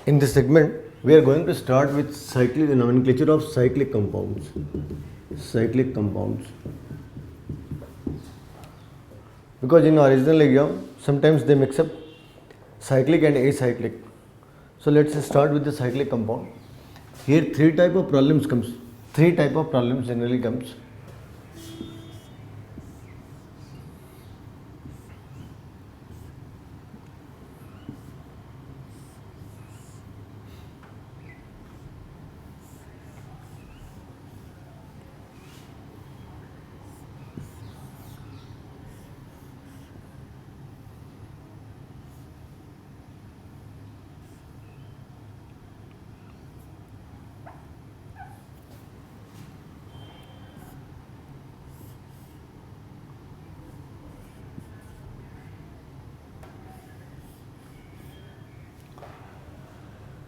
In this segment, we are going to start with cyclic nomenclature of cyclic compounds. Cyclic compounds. Because in original exam, sometimes they mix up cyclic and acyclic. So let's start with the cyclic compound. Here three type of problems generally comes.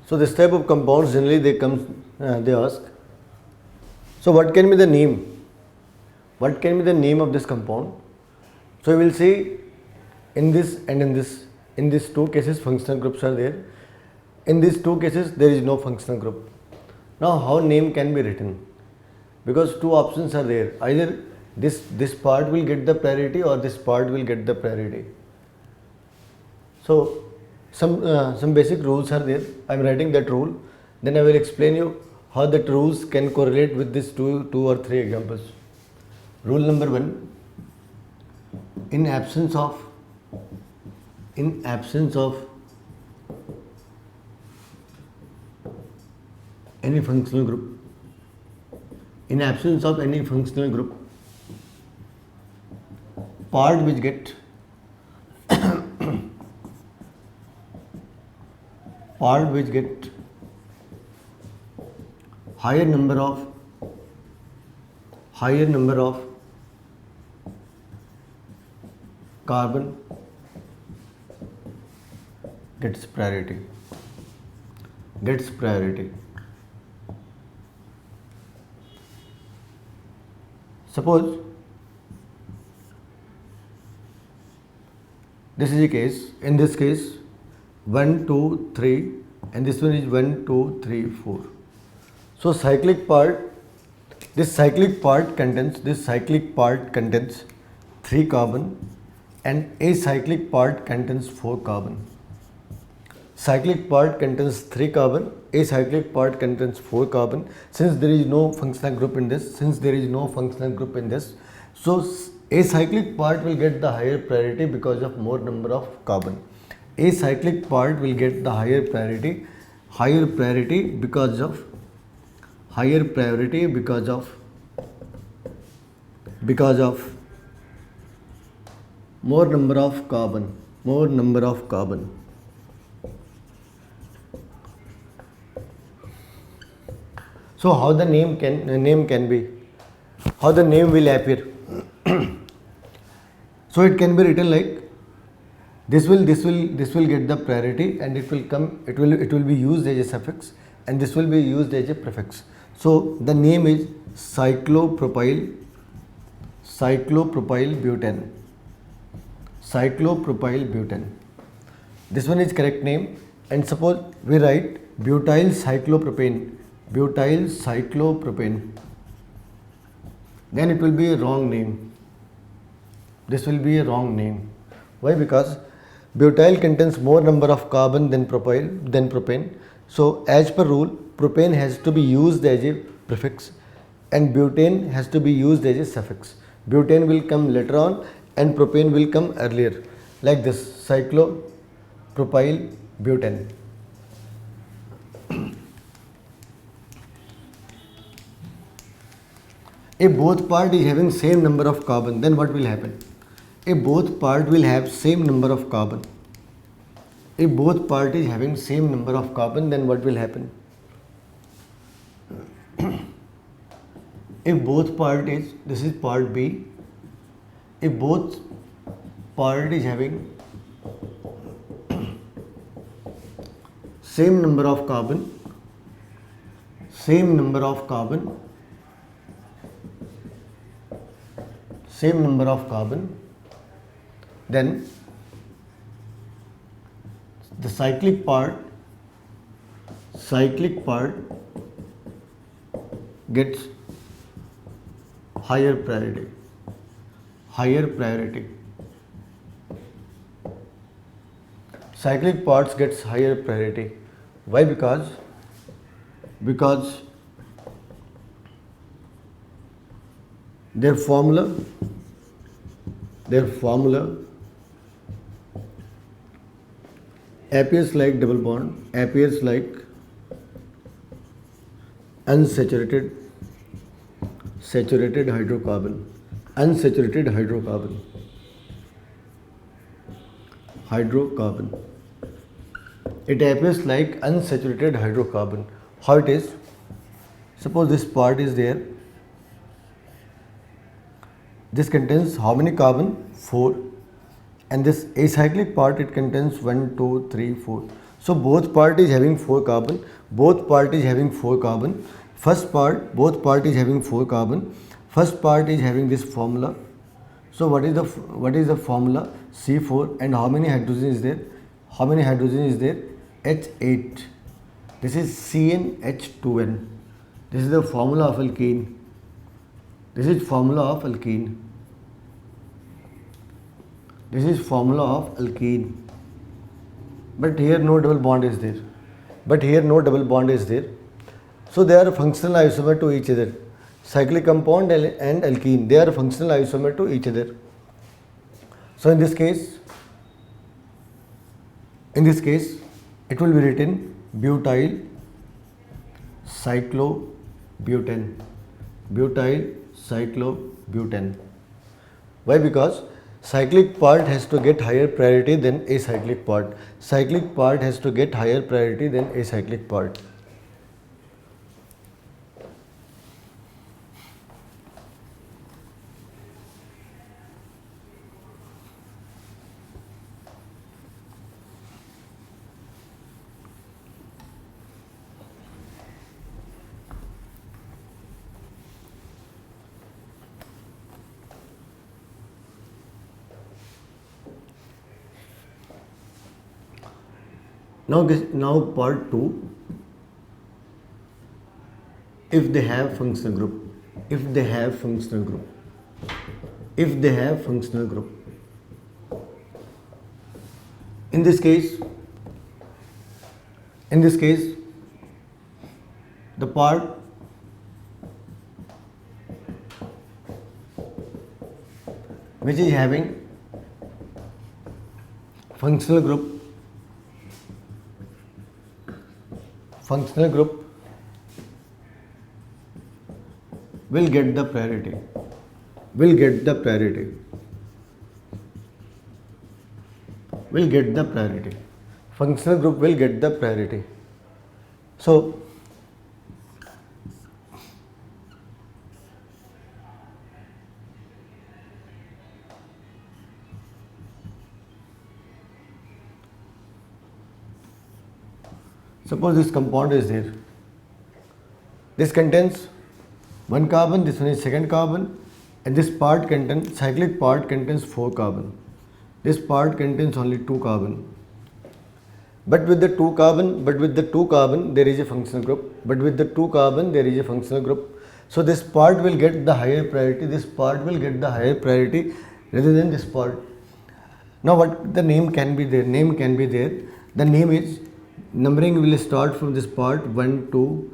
So this type of compounds generally they ask. So what can be the name? What can be the name of this compound? So we will see in this and in this. In these two cases functional groups are there. In these two cases there is no functional group. Now how name can be written? Because two options are there. Either this part will get the priority or this part will get the priority. So some basic rules are there. I am writing that rule. Then I will explain you how that rules can correlate with these two or three examples. Rule number 1: in absence of any functional group, part which get higher number of carbon gets priority. Suppose this is a case. In this case 1, 2, 3 and this one is 1, 2, 3, 4. So this cyclic part contains 3 carbon and acyclic part contains 4 carbon. Cyclic part contains 3 carbon, acyclic part contains 4 carbon. Since there is no functional group in this, so acyclic part will get the higher priority because of more number of carbon. Acyclic part will get the higher priority because of more number of carbon. So how the name can be, how the name will appear. So it can be written like this will get the priority and it will be used as a suffix and this will be used as a prefix. So the name is cyclopropyl butane. This one is correct name. And suppose we write butyl cyclopropane, then it will be a wrong name. This will be a wrong name. Why? Because butyl contains more number of carbon than propane. So as per rule, propane has to be used as a prefix and butane has to be used as a suffix. Butane will come later on and propane will come earlier. Like this, cyclopropyl butane. If both part is having same number of carbon, then what will happen? If both part will have same number of carbon, then what will happen? If both part is, this is part B, if both part is having same number of carbon, then the cyclic part cyclic part gets higher priority. Cyclic parts gets higher priority. Why? Because their formula appears like double bond, appears like unsaturated hydrocarbon. It appears like unsaturated hydrocarbon. How it is? Suppose this part is there. This contains how many carbon? 4. And this acyclic part, it contains 1, 2, 3, 4. So both part is having 4 carbon. First part, both part is having 4 carbon. First part is having this formula. So what is the formula? C4. And how many hydrogen is there? H8. This is CnH2n. This is the formula of alkene. This is formula of alkene. But here no double bond is there. So they are functional isomer to each other. Cyclic compound and alkene, they are functional isomer to each other. So in this case, it will be written butyl cyclobutane. Why? Because cyclic part has to get higher priority than acyclic part. Now part 2. If they have functional group. In this case, the part which is having functional group will get the priority. Functional group will get the priority. So suppose this compound is there. This contains 1 carbon, this one is second carbon, and this part contains, cyclic part contains 4 carbon. This part contains only 2 carbon. But with the 2 carbon there is a functional group. So this part will get the higher priority. Rather than this part. Now what the name can be there? The name is, numbering will start from this part 1, 2.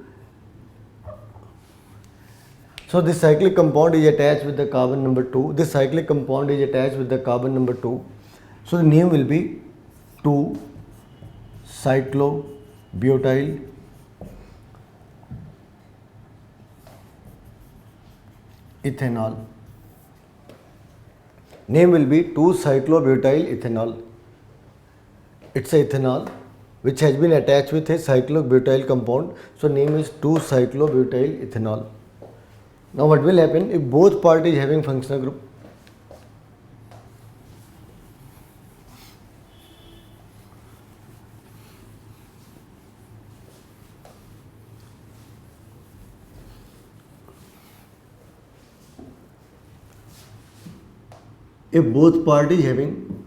So this cyclic compound is attached with the carbon number 2. So the name will be 2-cyclobutyl ethanol. Name will be 2-cyclobutyl ethanol. It's a ethanol which has been attached with a cyclobutyl compound. So name is 2-cyclobutyl ethanol. Now what will happen if both parties having functional group? If both parties having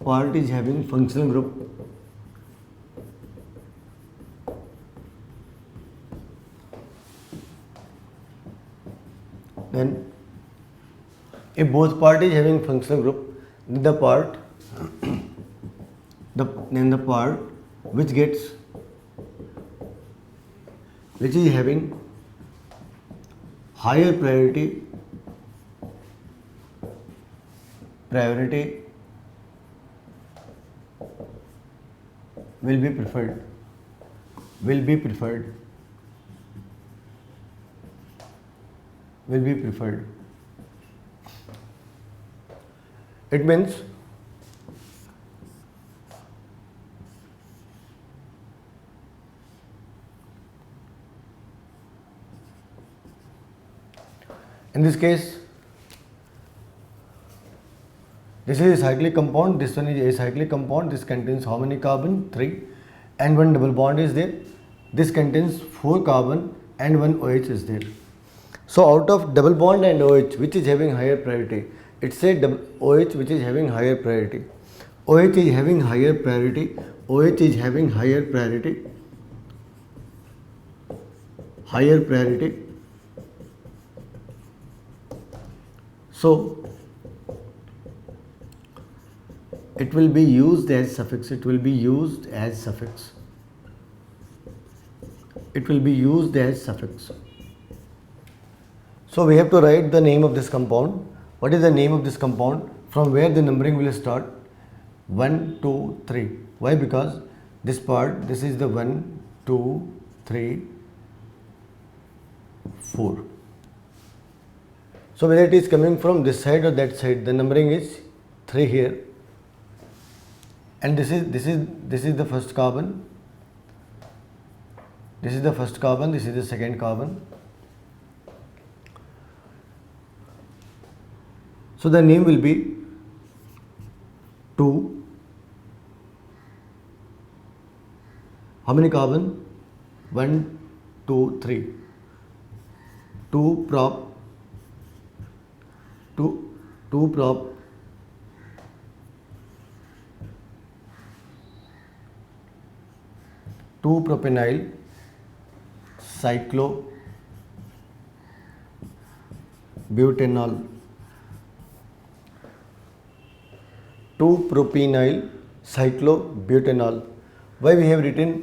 part is having functional group, then if both parties having functional group, then the part which is having higher priority will be preferred. It means in this case, this is a cyclic compound, this one is acyclic compound, this contains how many carbon? 3, and one double bond is there. This contains 4 carbon and one OH is there. So out of double bond and OH, which is having higher priority? It's a OH which is having higher priority. OH is having higher priority. OH is having higher priority. So it will be used as suffix. So we have to write the name of this compound. What is the name of this compound? From where the numbering will start? 1, 2, 3. Why? Because this part, this is the 1, 2, 3, 4. So whether it is coming from this side or that side, the numbering is 3 here. And this is the first carbon. This is the second carbon. So the name will be 2. How many carbon? 1, 2, 3. 2 prop 2-propenyl cyclobutanol. 2-propenyl cyclobutanol. Why we have written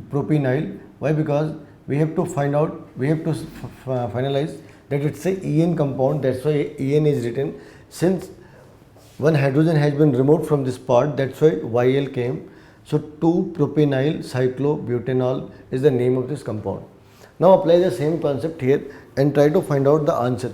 propenyl? Why? Because we have to finalize that it's a EN compound. That's why EN is written. Since one hydrogen has been removed from this part, that's why YL came. So 2-propenyl cyclobutanol is the name of this compound. Now apply the same concept here and try to find out the answer.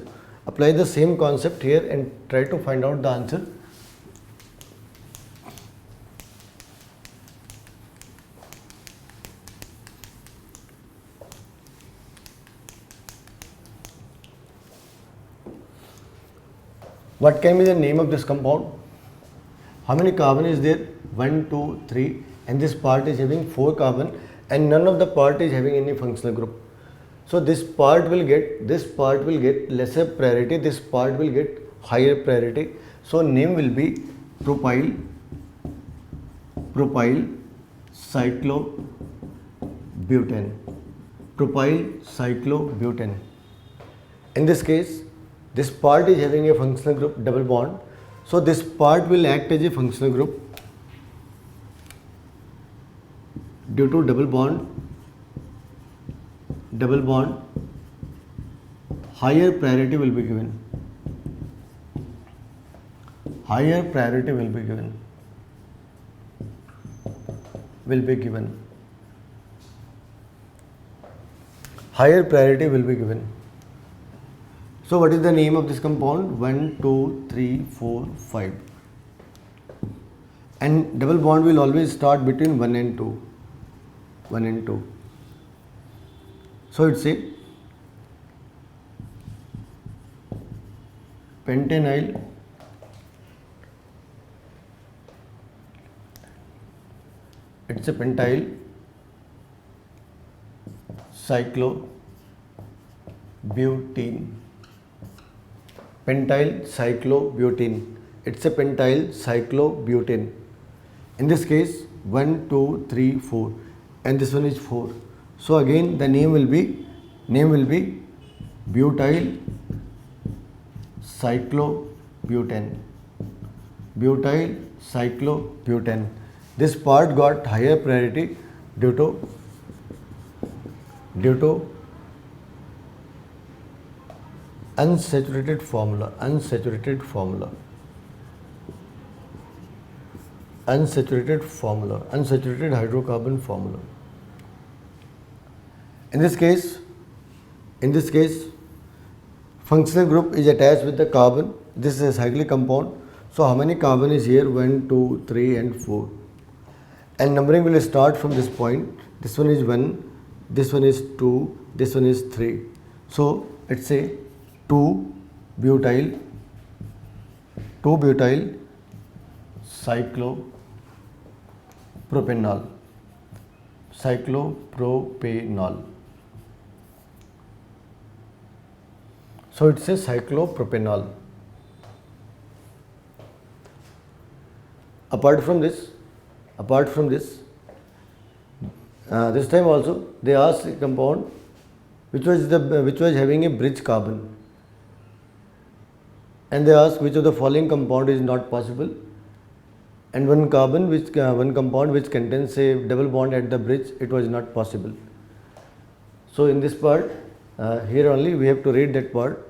What can be the name of this compound? How many carbon is there? 1, 2, 3, and this part is having 4 carbon and none of the part is having any functional group. So this part will get lesser priority, this part will get higher priority. So name will be propyl cyclobutane. In this case, this part is having a functional group double bond. So this part will act as a functional group. Due to double bond, higher priority will be given. Higher priority will be given. So what is the name of this compound? 1, 2, 3, 4, 5. And double bond will always start between 1 and 2. So it's a pentenyl cyclobutene. Pentyl cyclobutene. It's a pentyl cyclobutene. In this case 1, 2, 3, 4, and this one is 4. So again the name will be butyl cyclobutane. Butyl cyclobutane. This part got higher priority due to unsaturated formula, unsaturated hydrocarbon formula. In this case, functional group is attached with the carbon. This is a cyclic compound. So how many carbon is here? 1, 2, 3 and 4. And numbering will start from this point. This one is 1, this one is 2, this one is 3. So let's say 2 butyl cyclopropanol. So it's a cyclopropanol. Apart from this, this time also they asked a compound which was having a bridge carbon, and they asked which of the following compound is not possible, and one compound which contains a double bond at the bridge, it was not possible. So in this part, here only we have to read that part.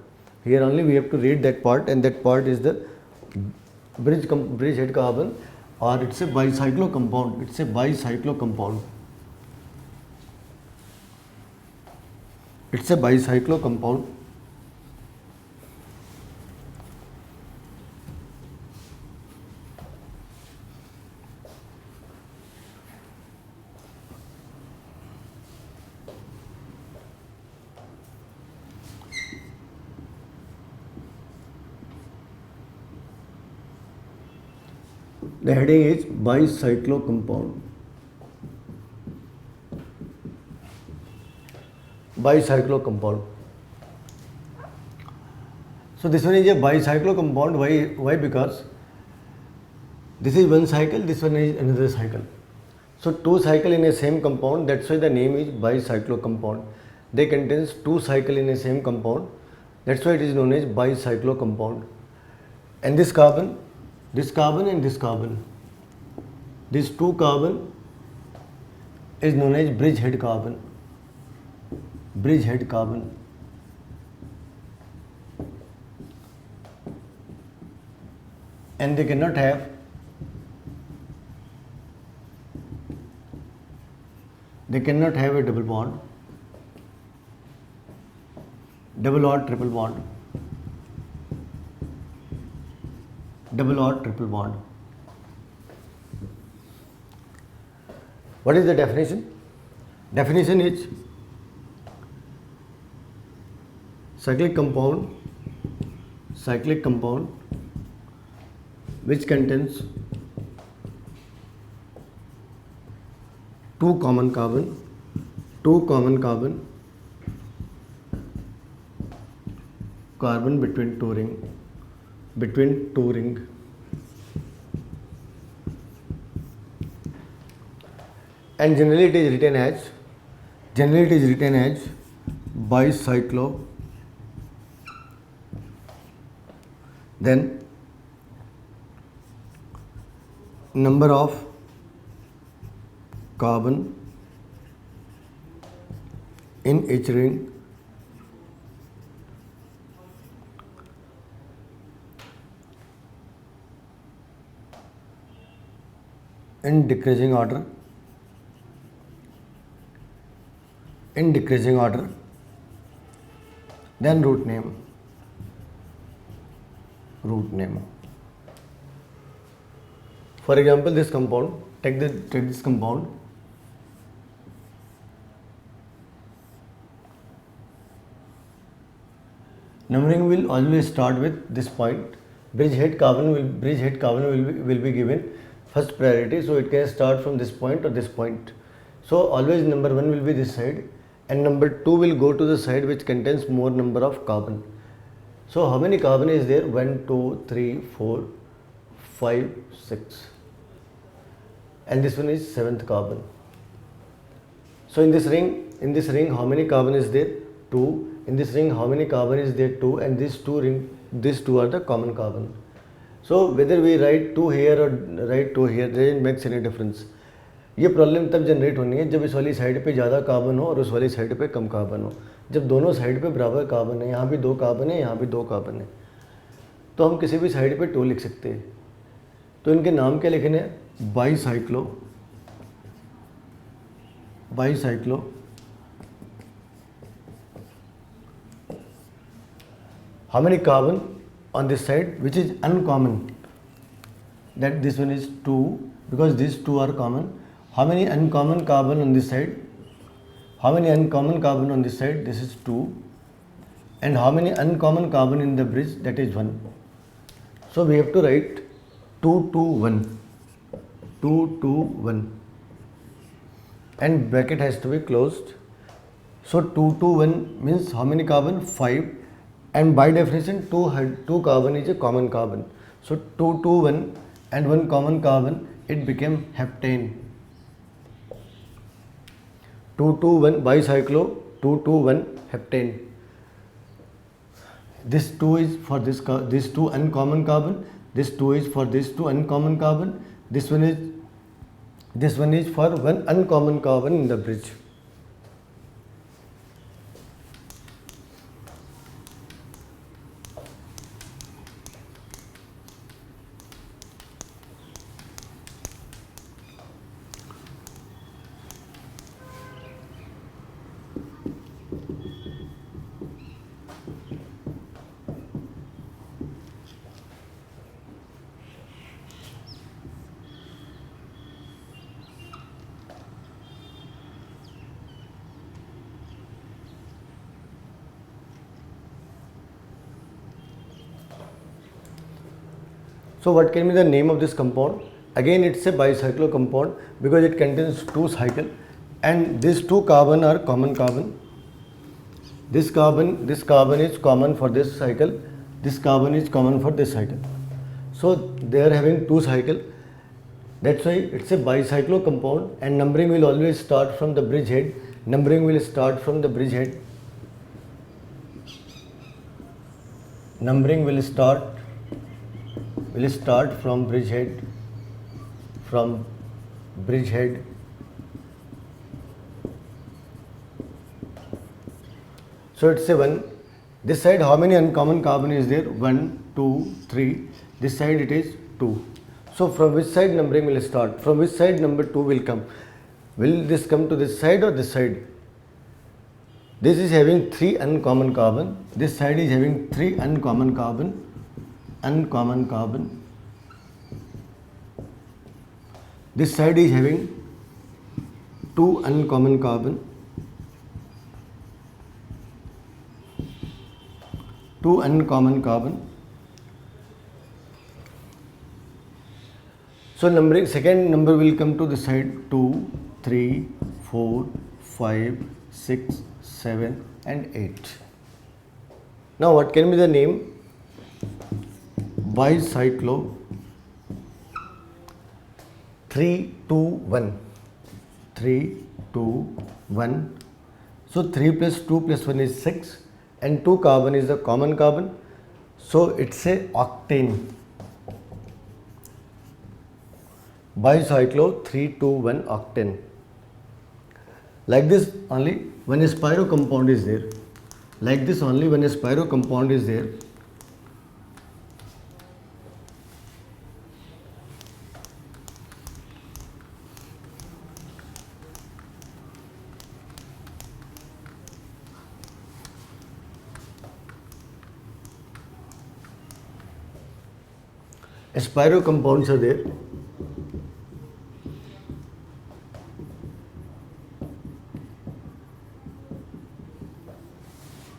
And that part is the bridge head carbon, or it's a bicyclo compound. The heading is bicyclo compound. So this one is a bicyclo compound. Why? Because this is one cycle, this one is another cycle. So two cycle in a same compound, that's why the name is bicyclo compound. They contains two cycle in a same compound, that's why it is known as bicyclo compound. And this carbon and this carbon, these two carbon is known as bridge head carbon. And they cannot have a double bond, double or triple bond. What is the definition? Definition is cyclic compound which contains two common carbon between two ring. And generally it is written as bicyclo, then number of carbon in each ring in decreasing order, then root name. For example, this compound, take this compound. Numbering will always start with this point. Bridge head carbon will be given first priority, so it can start from this point or this point. So always number 1 will be this side, and number 2 will go to the side which contains more number of carbon. So how many carbon is there? 1, 2, 3, 4, 5, 6. and this one is seventh carbon. So in this ring, how many carbon is there? 2. In this ring, how many carbon is there? 2. And these two are the common carbon. So whether we write 2 here or write 2 here, doesn't makes any difference. ये problem तब generate होनी है जब इस वाली side पे ज़्यादा carbon हो और उस वाली साइड पे कम कार्बन हो. जब दोनों साइड पे बराबर कार्बन है, यहाँ भी 2 कार्बन है, यहाँ भी 2 कार्बन है, तो हम किसी भी साइड पे 2 लिख सकते हैं. तो इनके नाम क्या लिखने हैं? Bicyclo. How many carbon on this side which is uncommon? That this one is 2 because these 2 are common. How many uncommon carbon on this side? How many uncommon carbon on this side? This is 2. And how many uncommon carbon in the bridge? That is 1. So we have to write 2 2 1. 2 2 1. And bracket has to be closed. So 2 2 1 means how many carbon? 5. And by definition 2 carbon is a common carbon. So 2 2 1 and 1 common carbon, it became heptane. 2 2 1 bicyclo, 2 2 1 heptane. This 2 is for this 2 uncommon carbon. This 2 is for this 2 uncommon carbon. This one is for 1 uncommon carbon in the bridge. So what can be the name of this compound? Again it's a bicyclo compound because it contains 2 cycles and these 2 carbon are common carbon. This carbon is common for this cycle. This carbon is common for this cycle. So they are having 2 cycles. That's why it's a bicyclo compound and numbering will always start from the bridge head. Numbering will start from the bridge head. Numbering will start from bridge head. So it's a 1. This side how many uncommon carbon is there? 1 2 3. This side it is 2. So from which side numbering will start? From which side number 2 will come? Will this come to this side or this side? This is having 3 uncommon carbon. This side is having 3 uncommon carbon. This side is having 2 uncommon carbon. So numbering, second number will come to the side 2, 3, 4, 5, 6, 7 and 8. Now what can be the name? Bicyclo 3 2 1. 3 2 1. So 3 plus 2 plus 1 is 6 and 2 carbon is the common carbon. So it's a octane. Bicyclo 3 2 1 octane. Like this only when a spiro compound is there. Like this only when a spiro compound is there. Spiro compounds are there.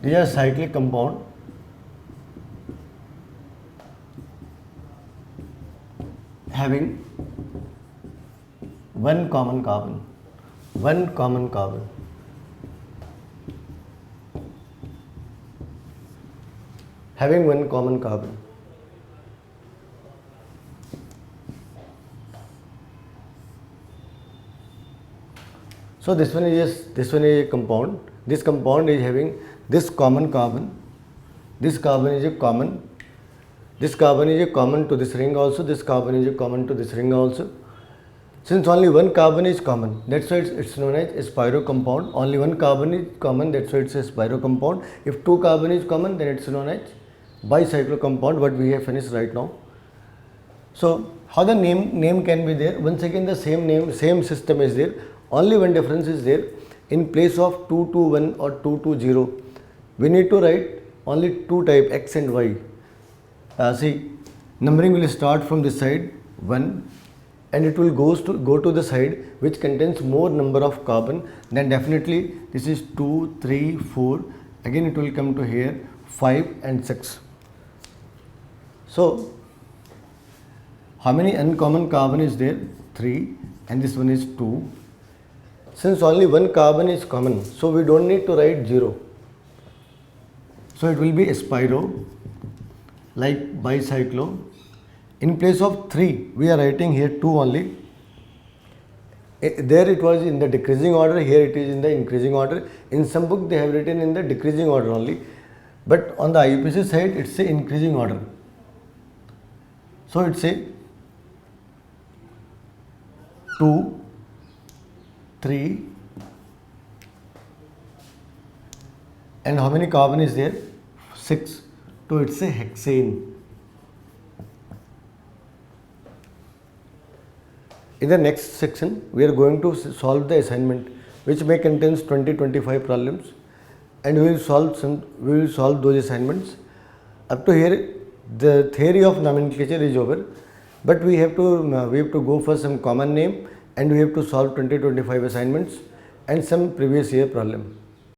These are cyclic compound having 1 common carbon. Having 1 common carbon. So this one is a compound. This compound is having this common carbon. This carbon is a common. This carbon is a common to this ring also. This carbon is a common to this ring also. Since only one carbon is common, that's why it's known as a spiro compound. Only one carbon is common, that's why it's a spiro compound. If two carbon is common, then it's known as bicyclo compound. What we have finished right now. So how the name can be there? Once again the same name, same system is there. Only one difference is there. In place of 221 or 220, we need to write only two type, X and Y. See, numbering will start from this side 1, and it will go to the side which contains more number of carbon. Then definitely this is 2, 3, 4. Again it will come to here 5 and 6. So how many uncommon carbon is there? 3, and this one is 2. Since only one carbon is common, so we don't need to write 0. So it will be a spiro, like bicyclo. In place of 3, we are writing here 2 only. There it was in the decreasing order, here it is in the increasing order. In some book they have written in the decreasing order only, but on the IUPAC side it's a increasing order. So it's a 2, 3, and how many carbon is there? 6. So it's a hexane. In the next section, we are going to solve the assignment, which may contains 20-25 problems, and we will solve those assignments. Up to here, the theory of nomenclature is over, but we have to go for some common name, and we have to solve 20-25 assignments and some previous year problem.